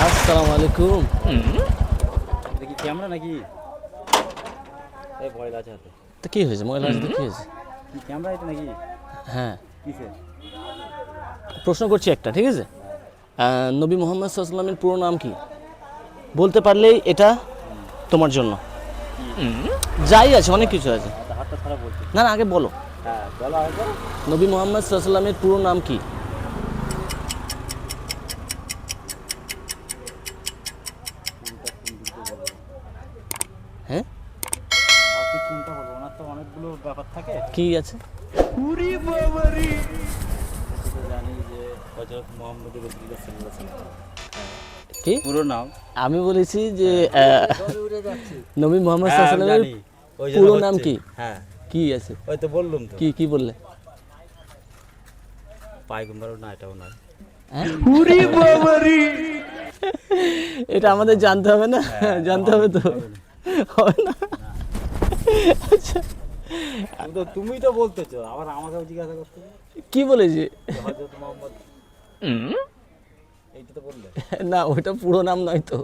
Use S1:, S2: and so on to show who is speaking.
S1: আসসালামু আলাইকুম।
S2: দেখি ক্যামেরা নাকি এই ভয় লাগছে হাতে
S1: তো কি হয়েছে? ময়লা আছে তো কি হয়েছে?
S2: কি ক্যামেরা এটা নাকি
S1: হ্যাঁ,
S2: কিসে
S1: প্রশ্ন করছি একটা, ঠিক আছে? নবী মোহাম্মদ সাল্লাল্লাহু আলাইহি ওয়াসাল্লামের পুরো নাম কি? বলতে পারলেই এটা তোমার জন্য। যাই আছে, অনেক কিছু আছে।
S2: হাতটা ছাড়া বলছি
S1: না না, আগে বলো।
S2: হ্যাঁ বলো আরেকবার
S1: নবী মোহাম্মদ সাল্লাল্লাহু আলাইহি ওয়াসাল্লামের পুরো নাম কি? হ্যাঁ,
S2: আপনি কোনটা বলবো ওনার তো অনেকগুলো ব্যাপার থাকে
S1: কি আছে?
S2: তো জানি যে হযরত মুহাম্মদ রাসূলুল্লাহ সাল্লাল্লাহু আলাইহি ওয়াসাল্লাম
S1: কি
S2: পুরো নাম
S1: আমি বলেছি যে নবী মোহাম্মদ
S2: হ্যাঁ
S1: সাল্লাল্লাহু আলাইহি
S2: জানি
S1: ওয়াসাল্লামের
S2: ওই জন্য
S1: পুরো নাম
S2: হচ্ছে।
S1: কি?
S2: হ্যাঁ
S1: কি আছে?
S2: ওই তো বললাম তো
S1: কি কি বললে?
S2: পায়গম্বরও না এটাও না
S1: হ্যাঁ? এটা আমাদের জানতে হবে না? জানতে হবে তো? হবে না?
S2: তুমি তো বলতেছো আবার আমাকেও জিজ্ঞাসা করতে
S1: কি বলেছি?
S2: হযরত মুহাম্মদ এইটা তো বললে
S1: না, ওইটা পুরো নাম নয় তো।